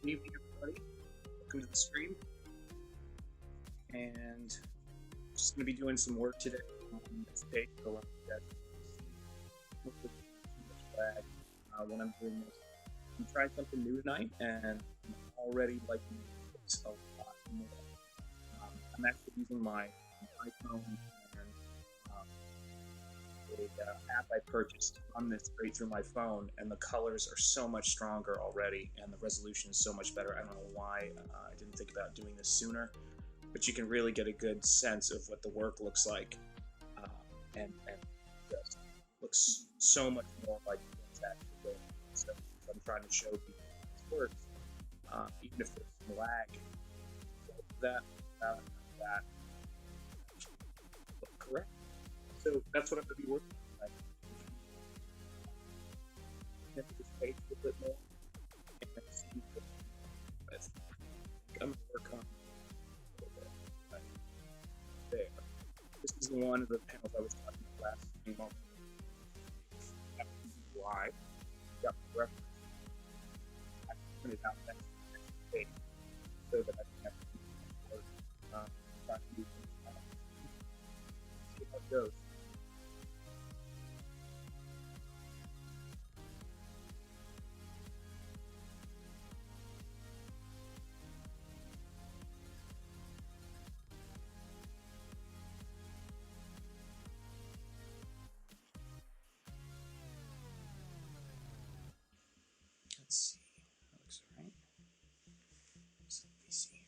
Good evening, everybody. Welcome to the stream. And I'm just going to be doing some work today on this page. So let me get hopefully too much lag when I'm doing this. I'm trying something new tonight, and I'm already liking this a lot more. I'm actually using my iPhone and a app I purchased on this straight through my phone, and the colors are so much stronger already, and the resolution is so much better. I don't know why I didn't think about doing this sooner, but you can really get a good sense of what the work looks like, and just looks so much more like what's actually going on. So I'm trying to show people this works, even if there's some lag. So that look correct. So that's what I'm going to be working on. Into this page a little bit more and see what I think I'm going to work on a little bit right there. This is one of the panels I was talking about last stream. Why? Got the reference. I print it out next page so that I can actually work try to do see how it goes. Let's see. That looks all right. So let me see here.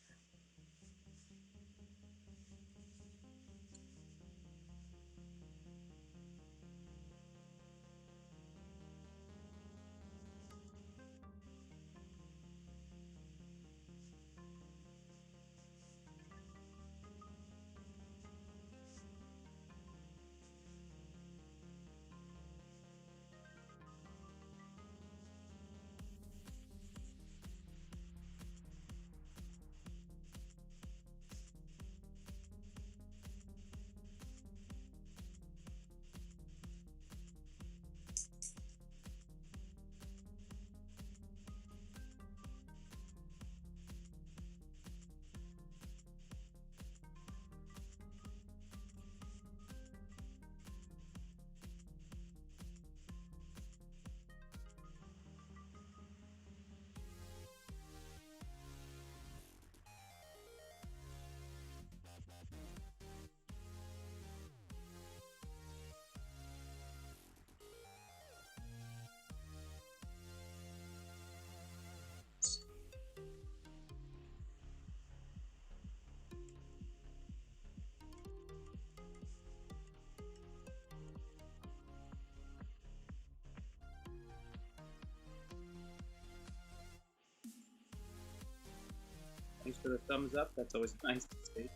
Thanks for the thumbs up. That's always nice to see.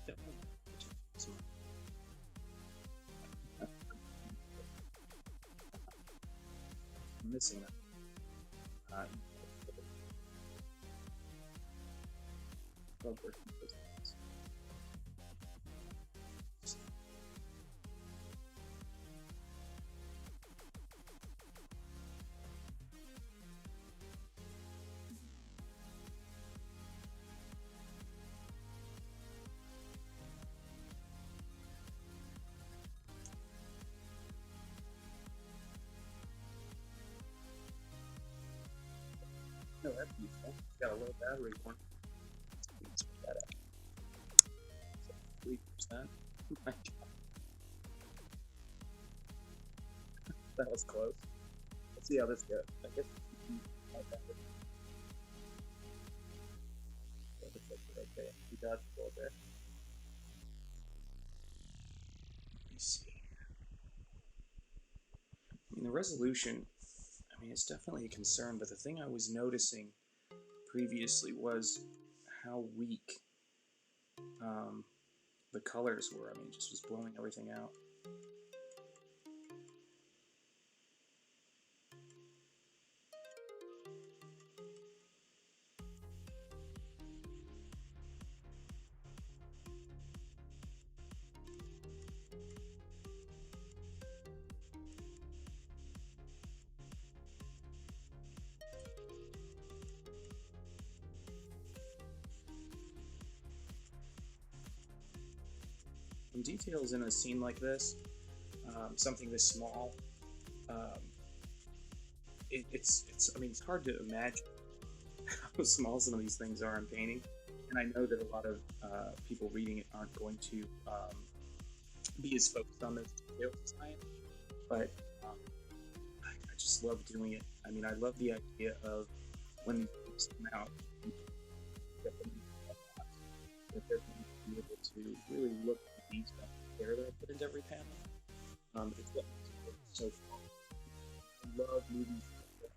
Definitely. I'm missing that. Love working with those things. No, that's useful. It's got a low battery one. Let's put that at 3%. My God, that was close. Let's see how this goes. I guess like that would okay. We dodged a little bit. Let me see. I mean, the resolution, I mean, it's definitely a concern, but the thing I was noticing previously was how weak um, the colors were. I mean, it just was blowing everything out. Some details in a scene like this, something this small, um, it's. I mean, it's hard to imagine how small some of these things are in painting, and I know that a lot of people reading it aren't going to be as focused on those details as I am, but um, I just love doing it. I mean, I love the idea of when these books come out, that they're going to be able to really look at the detail and care that I put into every panel. It's what makes it so fun. I love movies like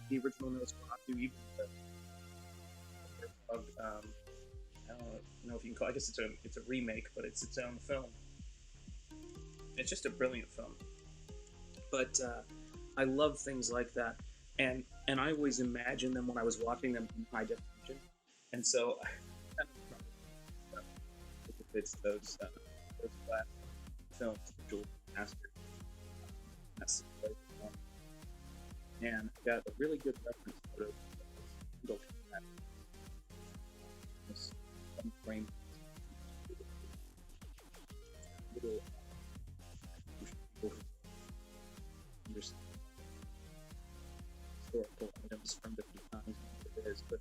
the original Nosferatu, even the I don't know if you can call. I guess it's a remake, but it's its own film. It's just a brilliant film. But I love things like that, and I always imagine them when I was watching them in high definition, and so I kind of if it's those classic films, visual master. That's the place for one. And I got a really good reference photo of this one frame little historical items from different times it is, but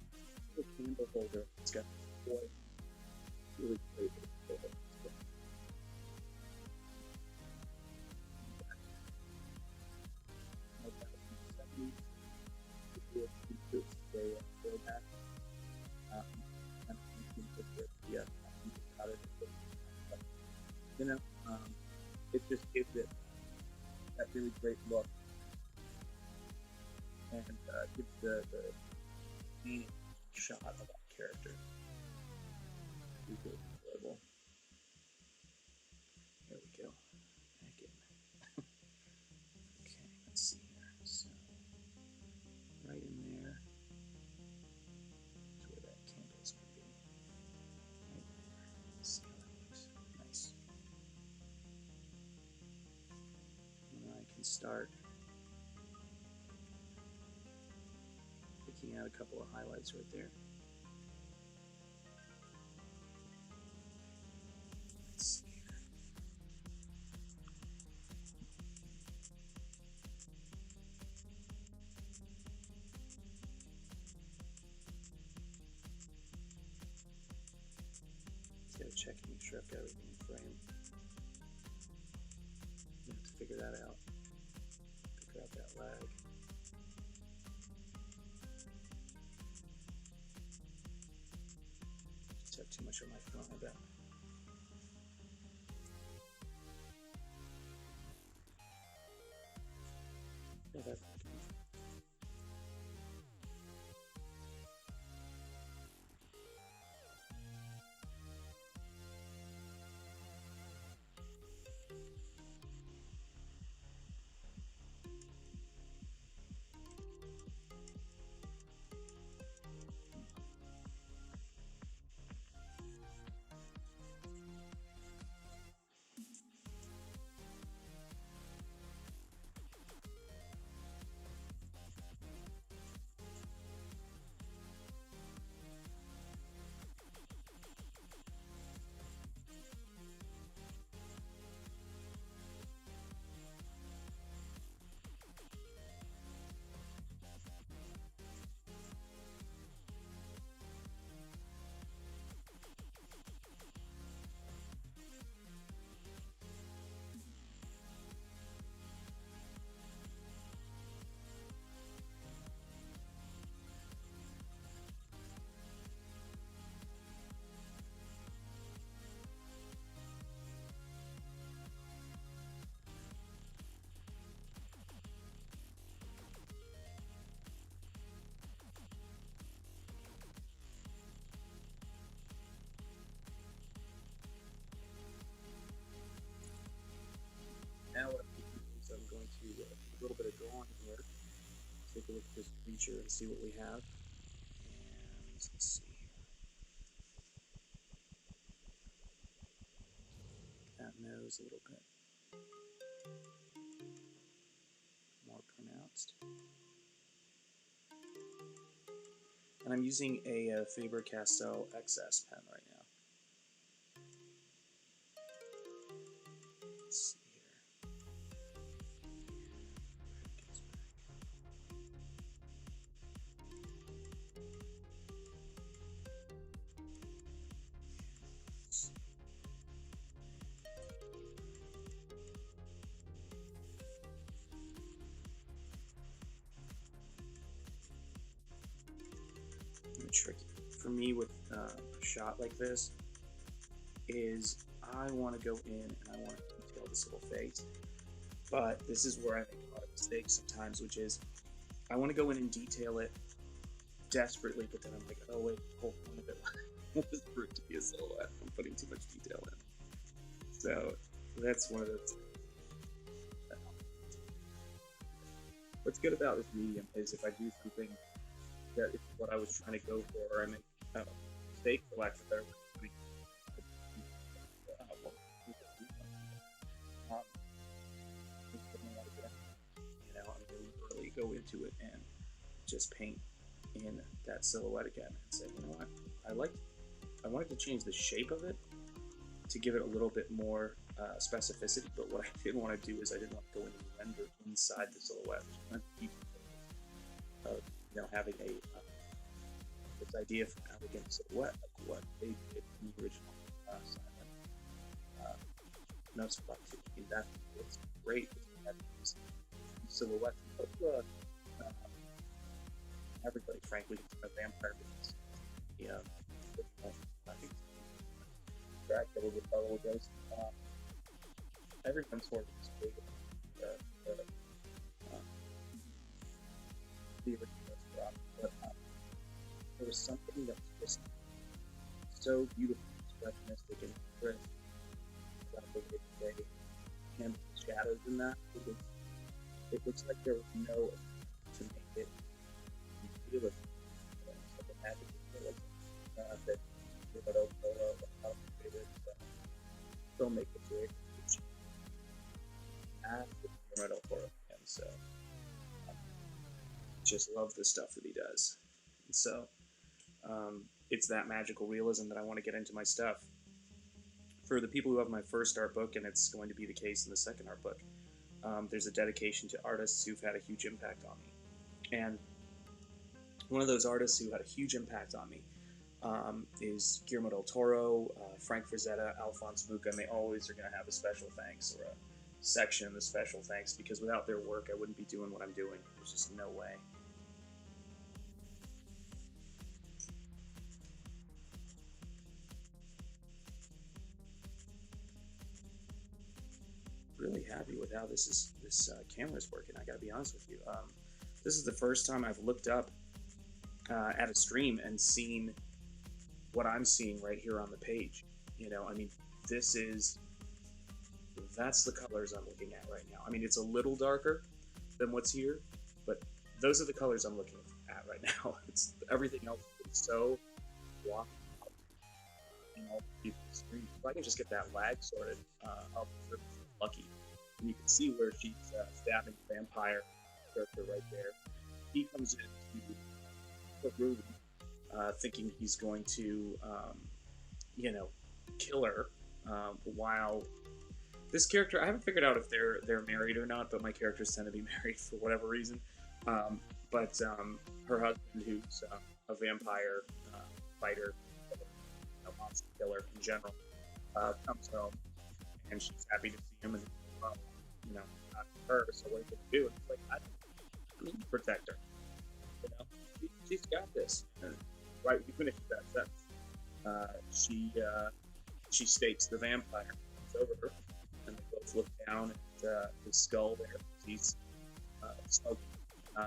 the candle holder, it's got boy really great photo. You know, it just gives it that really great look and gives the main shot of that character. Really enjoyable. There we go. Back in. Okay, let's see here. So, right in there is where that candle is going to be. Right there. Let's see how that looks. Nice. And I can start picking out a couple of highlights right there. Let's see here. Just gotta check and make sure I've got everything in frame. You have to figure that out. Figure out that lag. Just have too much on my phone, I bet. Yeah, that's picture and see what we have. And let's see here. That nose a little bit more pronounced. And I'm using a Faber-Castell XS pen right now. Let's see here. Tricky for me with a shot like this is I want to go in and I want to detail this little face, but this is where I make a lot of mistakes sometimes, which is I want to go in and detail it desperately, but then I'm like, oh wait, hold on a bit. This is for it to be a silhouette. I'm putting too much detail in. So that's one of those. What's good about this medium is if I do something that is what I was trying to go for, or I make a mistake, for lack of a better word, you know, I'm going to really go into it and just paint in that silhouette again and say, you know what, I wanted to change the shape of it to give it a little bit more specificity, but what I didn't want to do is I didn't want to go in and render inside the silhouette. I keep you know, having a this idea for an elegant silhouette, like what they did in the original no spot to me. That was great. These silhouettes. Everybody, frankly, is a vampire business. Yeah, I think Dracula with Bela Lugosi. Everyone's sort of inspired the original rock, but there was something that was just so beautiful, expressionistic, and crisp about the way they handled the shadows in that. It looks like there was no to make it feel it. It's like a magical feeling that Guillermo del Toro, one of my favorite filmmakers, were able to achieve. Guillermo del Toro, and so just love the stuff that he does. And so it's that magical realism that I want to get into my stuff. For the people who have my first art book, and it's going to be the case in the second art book, there's a dedication to artists who've had a huge impact on me. And one of those artists who had a huge impact on me is Guillermo del Toro, Frank Frazetta, Alphonse Mucha, and they always are going to have a special thanks or a section in the special thanks, because without their work I wouldn't be doing what I'm doing. There's just no way. Really happy with how this camera is working. I gotta be honest with you. This is the first time I've looked up at a stream and seen what I'm seeing right here on the page. You know, I mean, that's the colors I'm looking at right now. I mean, it's a little darker than what's here, but those are the colors I'm looking at right now. It's everything else is so blocked out in all the screens. If I can just get that lag sorted, I'll be lucky. And you can see where she's stabbing the vampire character right there. He comes into the room thinking he's going to, you know, kill her, while this character, I haven't figured out if they're married or not, but my characters tend to be married for whatever reason. But her husband, who's a vampire fighter, a monster killer in general, comes home, and she's happy to see him, and you know, not her, so what are you gonna do? And it's like, I need to protect her. You know, she's got this. And right, we finished that sentence. She stakes the vampire. It's over her, and they both look down at his skull there. He's smoking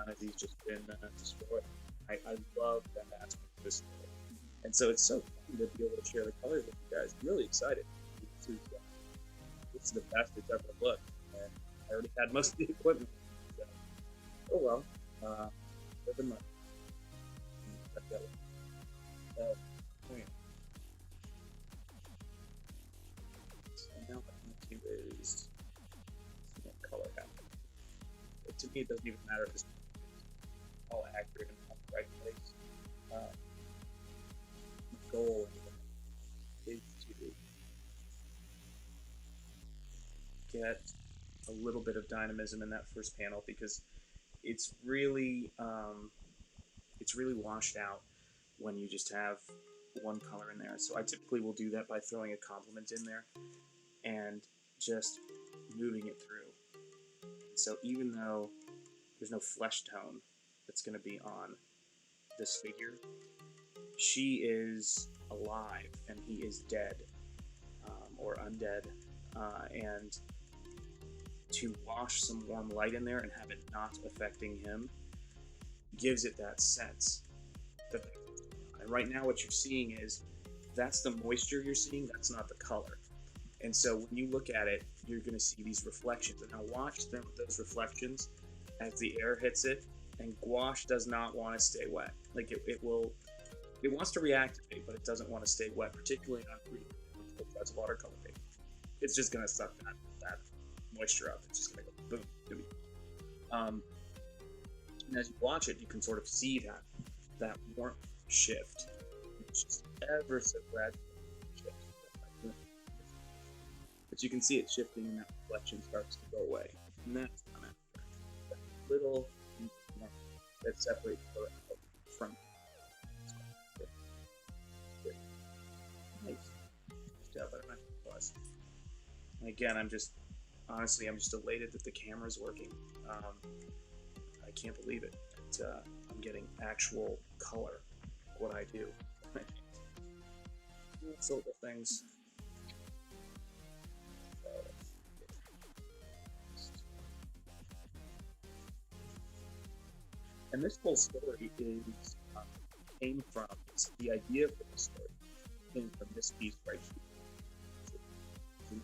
as he's just been destroyed. I love that aspect of this story, and so it's so fun to be able to share the colors with you guys. I'm really excited. This is the best it's ever looked, and I already had most of the equipment. So, oh well. live and learn. I've got point. So now what I'm going to do is see what color happens. But to me, it doesn't even matter if it's all accurate and all the right place. The goal is to get a little bit of dynamism in that first panel because it's really washed out when you just have one color in there. So I typically will do that by throwing a complement in there and just moving it through. And so even though there's no flesh tone that's going to be on this figure, she is alive and he is dead, or undead, and to wash some warm light in there and have it not affecting him gives it that sense. And right now what you're seeing is that's the moisture you're seeing, that's not the color. And so when you look at it, you're going to see these reflections. And now watch those reflections as the air hits it, and gouache does not want to stay wet. Like it wants to reactivate, but it doesn't want to stay wet, particularly on green. That's watercolor paper. It's just going to suck that moisture up. It's just going to go boom. And as you watch it, you can sort of see that warmth shift. It's just ever so gradual shift. But you can see it shifting, and that reflection starts to go away. And that's kind of that little that separates the from nice. Just better than it was. And again, I'm just elated that the camera's working. I can't believe it. I'm getting actual color what I do. So little things. And this whole story is came from the idea for the story came from this piece right here.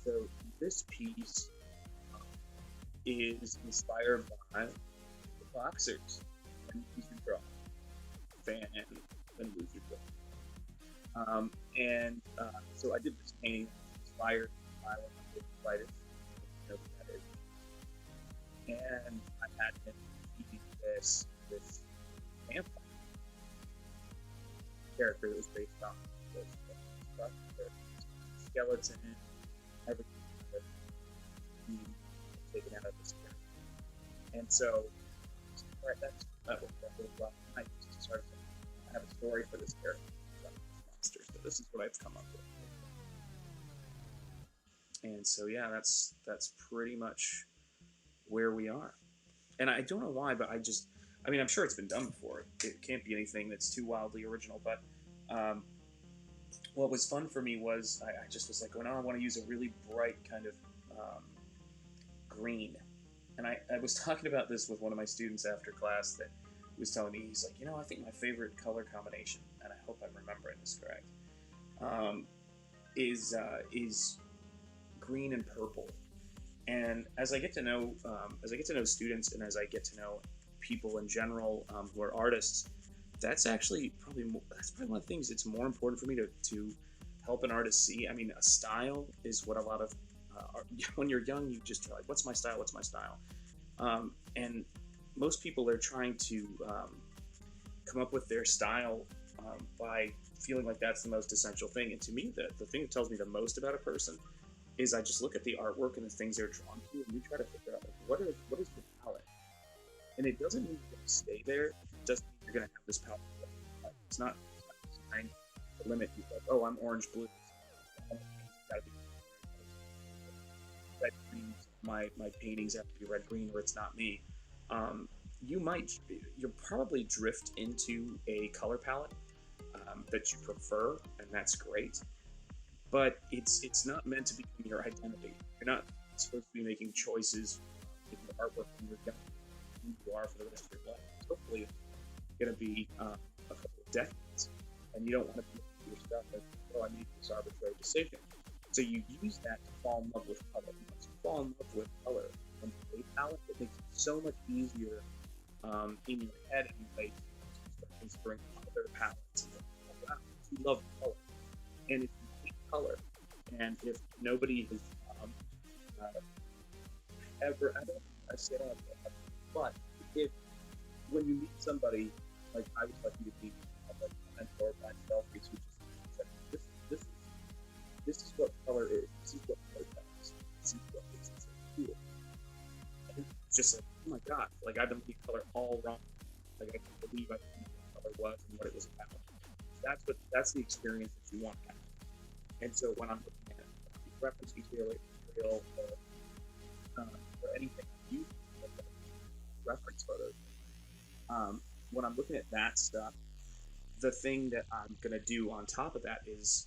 So this piece is inspired by the boxers and Lose Your Draw, Fan and Lose Your Draw. So I did this painting inspired by one of the writers, you know who that is. And I had him eating this vampire character that was based on the skeleton, everything taken out of this character. And so, all right, that was rough. I just started to have a story for this character, monster. So this is what I've come up with. And so yeah, that's pretty much where we are. And I don't know why, but I'm sure it's been done before. It can't be anything that's too wildly original. But what was fun for me was I just was like, oh no, I want to use a really bright kind of green. And I was talking about this with one of my students after class that was telling me, he's like, I think my favorite color combination, and I hope I'm remembering this correct, is green and purple. And as I get to know students, and as I get to know people in general who are artists, that's probably one of the things that's more important for me to help an artist see. I mean, a style is what a lot of when you're young, you just like, what's my style? What's my style? And most people are trying to come up with their style by feeling like that's the most essential thing. And to me, the thing that tells me the most about a person is I just look at the artwork and the things they're drawn to, and you try to figure out what is the palette. And it doesn't mean you're going to stay there. It doesn't mean you're going to have this palette. It's not designed to limit you. Like, oh, I'm orange blue. Got to be red green. My paintings have to be red green, or it's not me. You'll probably drift into a color palette that you prefer, and that's great. But it's not meant to become your identity. You're not supposed to be making choices in your artwork when you're young, who you are for the rest of your life. Hopefully, it's going to be a couple of decades, and you don't want to be your stuff as, oh, I made this arbitrary decision. So you use that to fall in love with color. Once you fall in love with color and a palette, it makes it so much easier in your head anyway, start considering other palettes and think, oh, wow, you love color. And if you hate color, and if nobody has uh, ever, I don't, I say that, but if when you meet somebody, like I was lucky to meet like a mentor by Selfies, who just said, this is this is what color is. This is what color does. This is what makes it so cool. And it's just like, oh my god, like I've been looking at color all wrong. Like I can't believe I didn't know what color was and what it was about. That's the experience that you want to have. And so when I'm looking at reference material or anything, you reference photos. When I'm looking at that stuff, the thing that I'm going to do on top of that is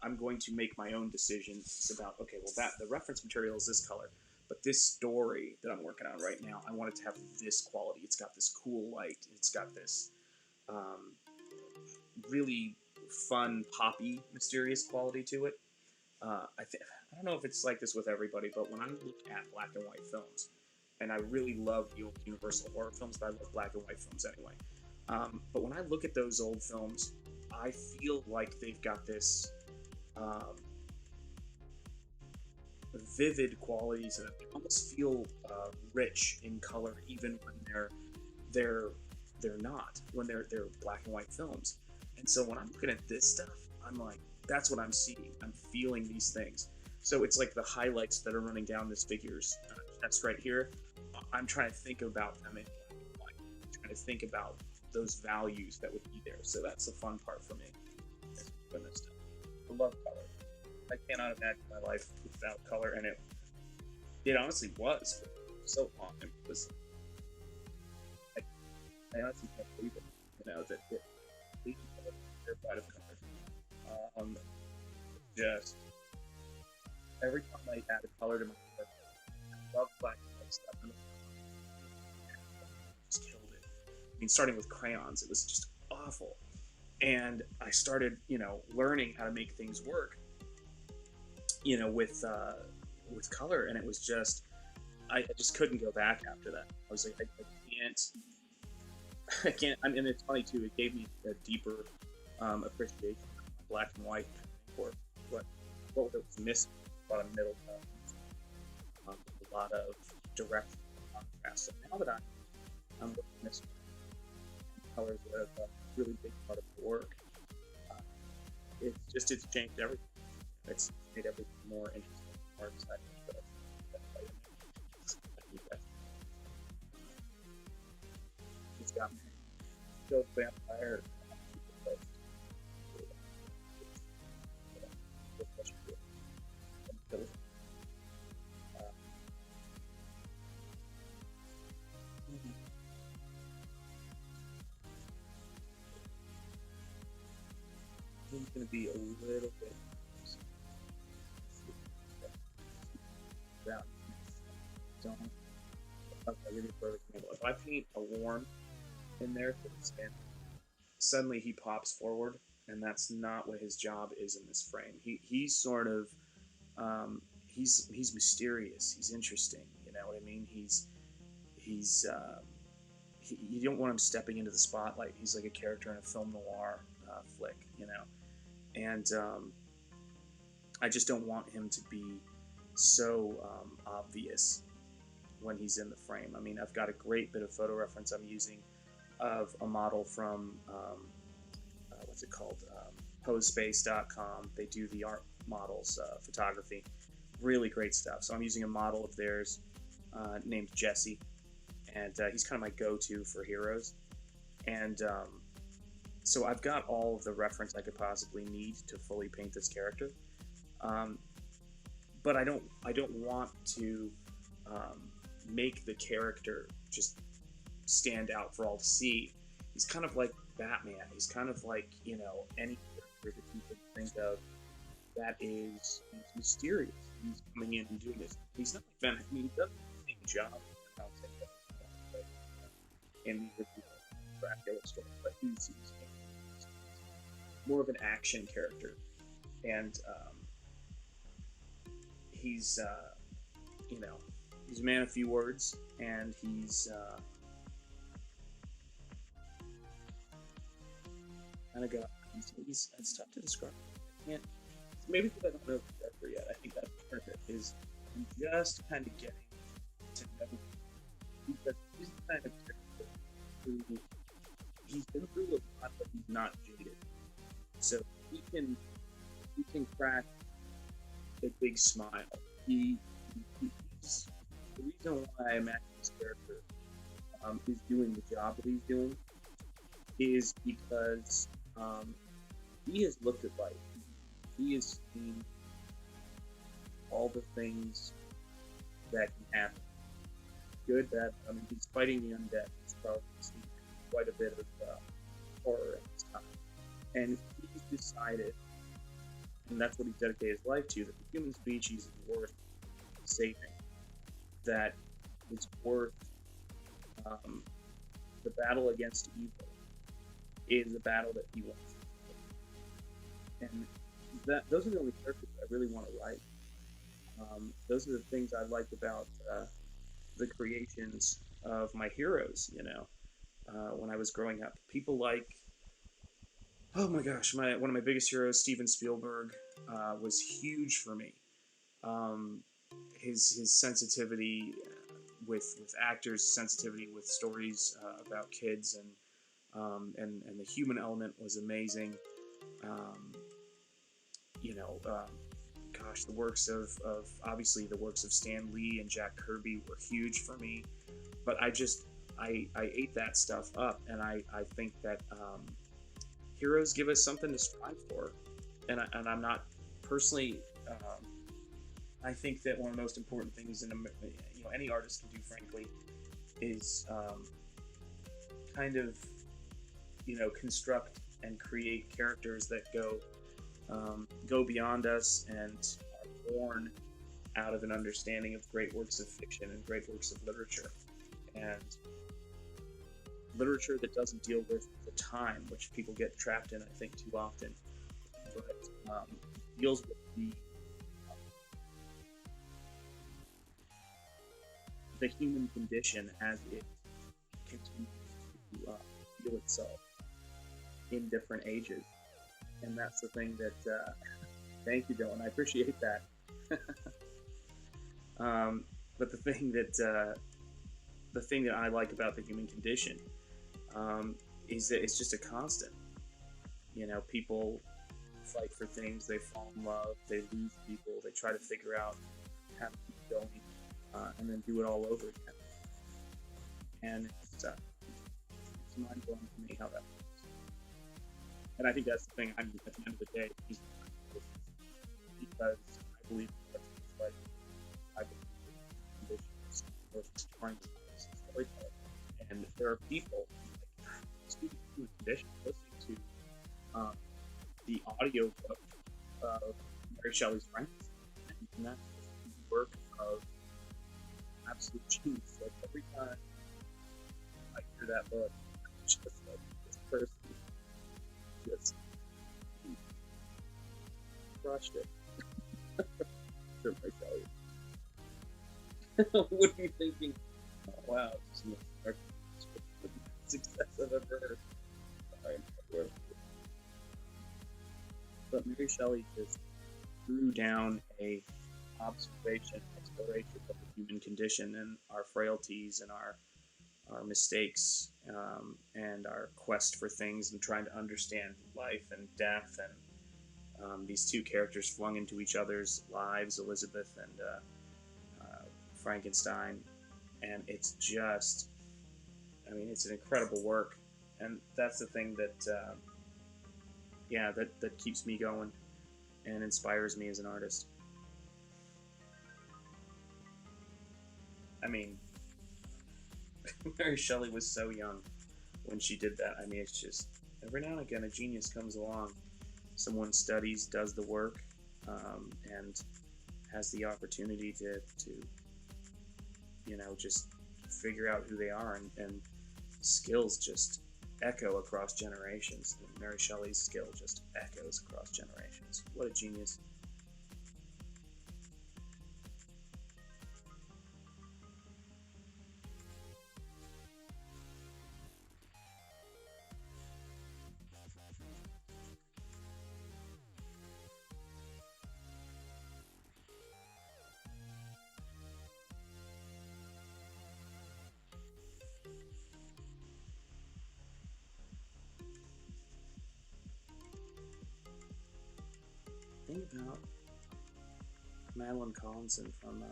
I'm going to make my own decisions about, okay, well, that the reference material is this color, but this story that I'm working on right now, I want it to have this quality. It's got this cool light. It's got this um, really fun, poppy, mysterious quality to it. I don't know if it's like this with everybody, but when I look at black and white films, and I really love the old Universal horror films, but I love black and white films anyway. But when I look at those old films, I feel like they've got this um, vivid qualities, and they almost feel rich in color, even when they're they're not, when they're black and white films. And so when I'm looking at this stuff, I'm like, that's what I'm seeing. I'm feeling these things. So it's like the highlights that are running down this figure's chest right here. I'm trying to think about them in black and white. I'm trying to think about those values that would be there. So that's the fun part for me. Doing this stuff. I love color. I cannot imagine my life without color, and it honestly was for so long. It was I, I honestly can't believe it. You know that completely terrified of color. Just every time I add a color to my work, I love black and white stuff. And just killed it. I mean, starting with crayons, it was just awful. And I started, learning how to make things work, with color, and it was just, I just couldn't go back after that. I was like, I can't, I can't. I mean, it's funny too. It gave me a deeper appreciation of black and white for what what was missing. A lot of middle tones, a lot of direct contrast. So now that I'm looking at this, colors that have a really big part of the work, uh, it's changed everything. It's made everything more interesting, more exciting. So I think that's it's got me still vampire. It's going to be a little bit down. Don't. Okay, give me a perfect example. If I paint a worm in there for the skin, suddenly he pops forward, and that's not what his job is in this frame. He's sort of he's mysterious. He's interesting. You know what I mean? You don't want him stepping into the spotlight. He's like a character in a film noir flick. And I just don't want him to be so obvious when he's in the frame. I mean, I've got a great bit of photo reference I'm using of a model from what's it called? Posespace.com. They do the art models photography. Really great stuff. So I'm using a model of theirs named Jesse, and he's kind of my go-to for heroes. And so I've got all of the reference I could possibly need to fully paint this character. But I don't want to make the character just stand out for all to see. He's kind of like Batman. He's kind of like, any character that you can think of that is mysterious. He's coming in and doing this. He's not like Venom. I mean, he does the same job in the original Dracula story, but he's more of an action character. And he's, he's a man of few words, and he's kind of got. It's tough to describe. I can't. Maybe because I don't know the character yet. I think that's part of it. Is I'm just kind of getting to know him, because he's the kind of character who he's been through a lot, but he's not jaded. So he can he can crack a big smile. He, he's the reason why I imagine this character is doing the job that he's doing is because he has looked at life. He has seen all the things that can happen. Good, bad. I mean, he's fighting the undead. He's probably seen quite a bit of horror at this time. And he's decided, and that's what he's dedicated his life to, that the human species is worth saving. That it's worth the battle against evil is a battle that he wants. And those are the only characters I really want to write. Those are the things I like about the creations of my heroes. When I was growing up, people like, oh my gosh, one of my biggest heroes, Steven Spielberg, was huge for me. Um, his sensitivity with actors, sensitivity with stories about kids, and the human element was amazing. Um, you know, gosh, the works of obviously the works of Stan Lee and Jack Kirby were huge for me. But I ate that stuff up, and I think that heroes give us something to strive for, and I'm not personally. I think that one of the most important things any artist can do, frankly, is kind of construct and create characters that go beyond us and are born out of an understanding of great works of fiction and great works of literature, and literature that doesn't deal with the time, which people get trapped in, I think, too often, but deals with the human condition as it continues to feel itself in different ages. And that's the thing that, thank you, Dylan, I appreciate that. But the thing that I like about the human condition is that it's just a constant. People fight for things, they fall in love, they lose people, they try to figure out how to keep going, and then do it all over again. And it's mind-blowing to me how that works. And I think that's the thing. At the end of the day, because I believe that's like I believe conditions or trying to storytelling. And there are people like speaking to conditions, listening to the audio book of Mary Shelley's Frankenstein, and that's the work of absolute genius. Like every time I hear that book, I'm just like this person just crushed it. Sure, Mary Shelley. What are you thinking? Oh, wow, this is the success I've ever heard. Sorry, but Mary Shelley just threw down a observation, exploration of the human condition and our frailties and our mistakes, and our quest for things and trying to understand life and death, and these two characters flung into each other's lives, Elizabeth and Frankenstein, and it's just, it's an incredible work, and that's the thing that that keeps me going and inspires me as an artist. Mary Shelley was so young when she did that. It's just every now and again a genius comes along. Someone studies, does the work, and has the opportunity to just figure out who they are, and skills just echo across generations. And Mary Shelley's skill just echoes across generations. What a genius. thing about Madeline Collinson from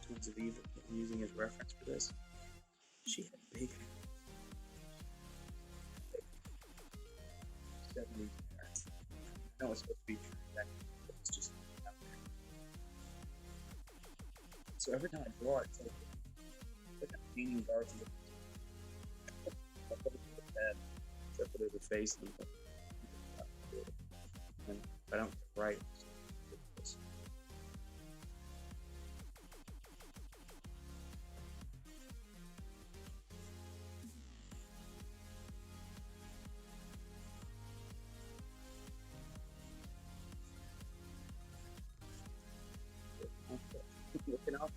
Twins of Evil, I'm using as reference for this, she had big 70s hair. I know it's supposed to be true, but it's just out there. So every time I draw it, it's like I'm painting Darth Vader. I put it to the head, so I put it to the face, and if I don't get it right, it's looking out.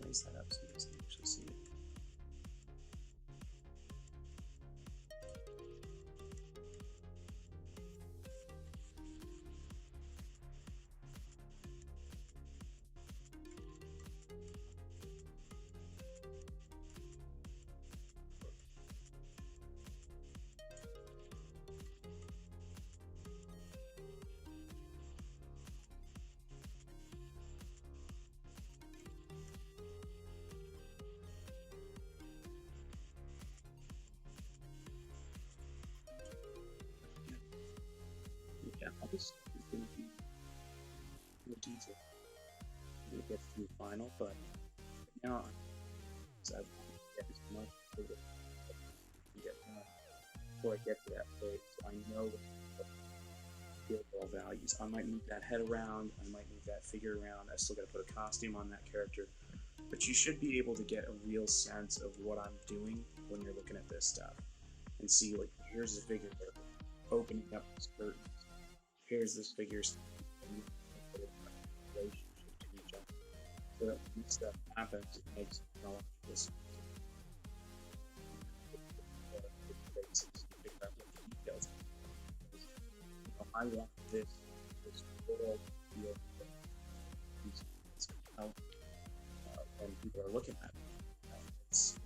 Raise that up so you guys can actually see it. Yeah, all this stuff is going to be more detailed when it gets to the final, but right now, I want to get as much of it as I can get done before I get to that phase, so I know what the overall values. I might move that head around, I might move that figure around, I still got to put a costume on that character, but you should be able to get a real sense of what I'm doing when you're looking at this stuff, and see, like, here's the figure opening up this curtain. Here's this figure's relationship to each other. So that when this stuff happens, it makes this figure out what the details are. I want this world to feel it's how when people are looking at it. It's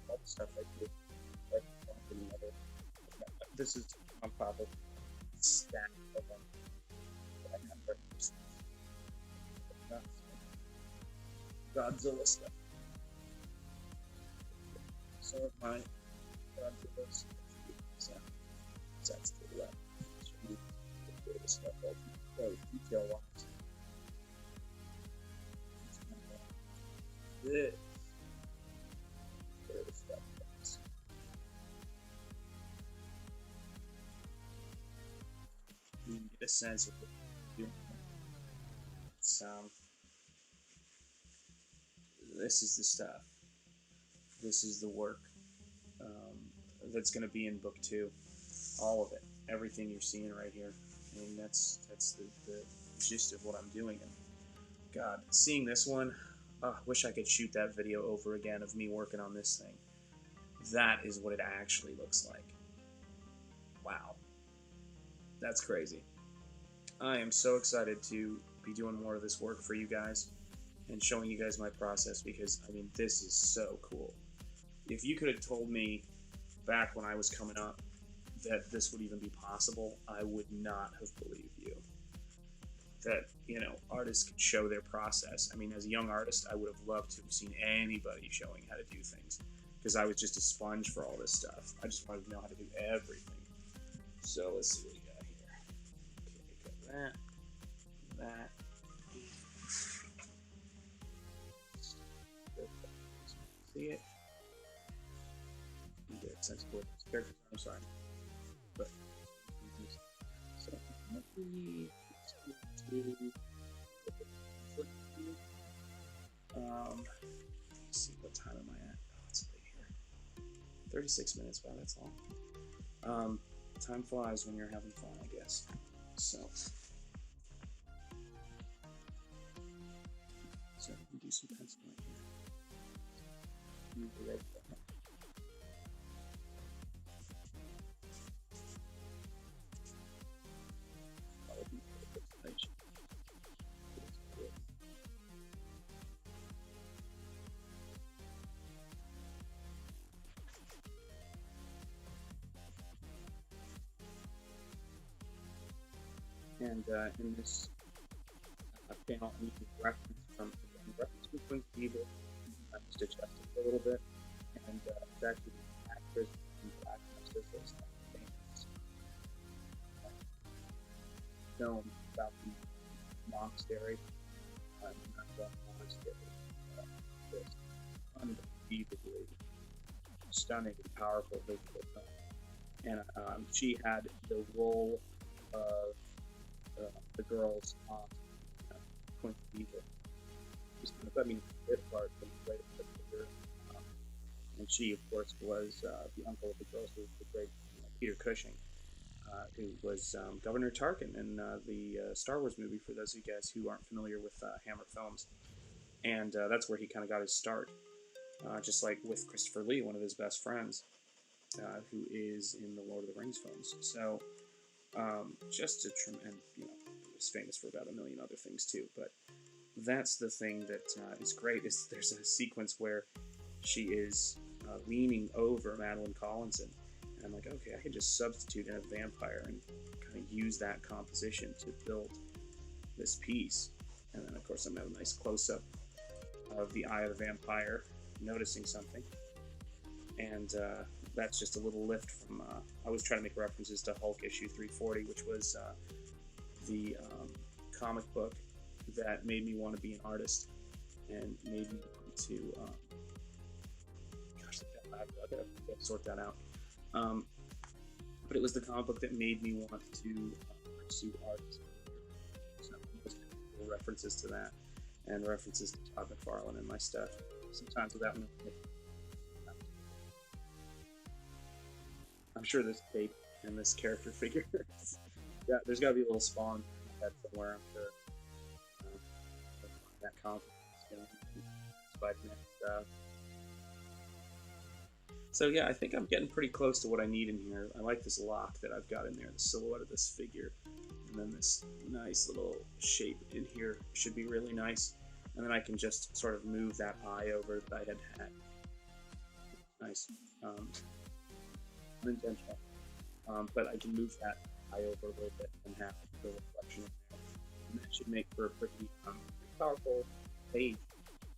all the stuff I do. Like another. This is on top of stack of them that I have referenced. Godzilla stuff. Some of my Godzilla stuff. That's to the left. The stuff all detail wise. This where the stuff goes. You can get a sense of what you're doing. It's, this is the stuff. This is the work that's going to be in book 2. All of it. Everything you're seeing right here. I mean, that's the gist of what I'm doing. And God, seeing this one, wish I could shoot that video over again of me working on this thing. That is what it actually looks like. Wow. That's crazy. I am so excited to be doing more of this work for you guys and showing you guys my process, because, I mean, this is so cool. If you could have told me back when I was coming up that this would even be possible, I would not have believed you. That, you know, artists could show their process. I mean, as a young artist, I would have loved to have seen anybody showing how to do things, because I was just a sponge for all this stuff. I just wanted to know how to do everything. So let's see what we got here. Okay, got that. see it. You get a sense of what this character. I'm sorry, but so maybe let's see, what time am I at? Oh, it's late here. 36 minutes. Wow, that's long. Time flies when you're having fun, I guess. So we can do some penciling here. And in this panel, I'm using reference from Twin Evil. I just adjust it a little bit, and it's actually the actress in Black Narcissus, famous film about the monastery. Not the monastery. This unbelievably stunning and powerful visual film. And she had the role of the girls on Queen Evil. I mean, it part from the great figure. And she, of course, was the uncle of the girls, who was the great Peter Cushing, who was Governor Tarkin in the Star Wars movie, for those of you guys who aren't familiar with Hammer Films. And that's where he kind of got his start, just like with Christopher Lee, one of his best friends, who is in the Lord of the Rings films. So just a tremendous, was famous for about a million other things too. But that's the thing that is great, is there's a sequence where she is leaning over Madeline Collinson, and I'm like, okay, I could just substitute in a vampire and kind of use that composition to build this piece. And then, of course, I'm going to have a nice close-up of the eye of the vampire noticing something. And that's just a little lift from, I was trying to make references to Hulk issue 340, which was the comic book that made me want to be an artist and made me want to, I gotta sort that out. But it was the comic book that made me want to pursue art. So references to that, and references to Todd McFarlane and my stuff. Sometimes without me. I'm sure there's tape in this character figure. Yeah, there's got to be a little Spawn head somewhere. I'm sure. That confidence, Spider-Man stuff. So yeah, I think I'm getting pretty close to what I need in here. I like this lock that I've got in there, the silhouette of this figure, and then this nice little shape in here should be really nice. And then I can just sort of move that eye over that I had. Nice. Unintentional. But I can move that eye over a little bit and have the reflection in there. And that should make for a pretty powerful page.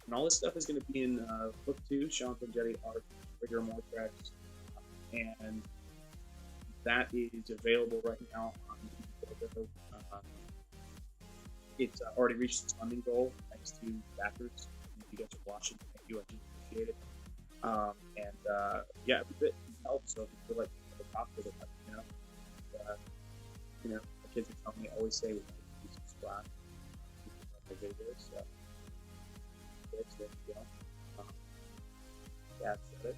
And all this stuff is going to be in book 2, Shanth Enjeti Art, Rigor Mortrex, and that is available right now on Indiegogo. It's already reached its funding goal, thanks to backers. If you guys are watching, thank you, I do appreciate it. Yeah, if it helps, so if you feel like you have a copy of it, the kids are telling me, always say, please subscribe to my videos. So, there you go. That's it.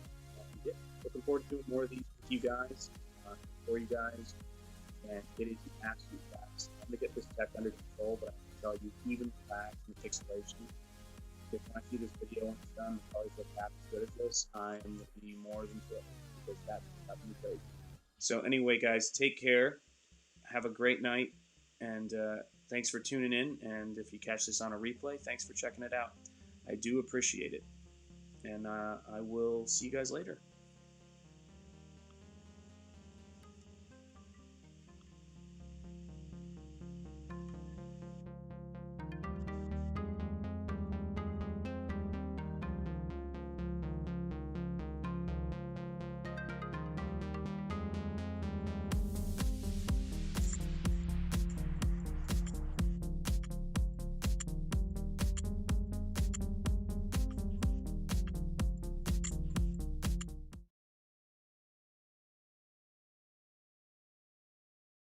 Yeah, looking forward to doing more of these with you guys, for you guys, and it is an absolute fast. I'm going to get this tech under control, but I can tell you, even the lag and the pixelation, if when I see this video and it's done, the colors look half as good as this, I'm going to be more than thrilled, because that's great. So anyway, guys, take care. Have a great night, and thanks for tuning in. And if you catch this on a replay, thanks for checking it out. I do appreciate it. And I will see you guys later.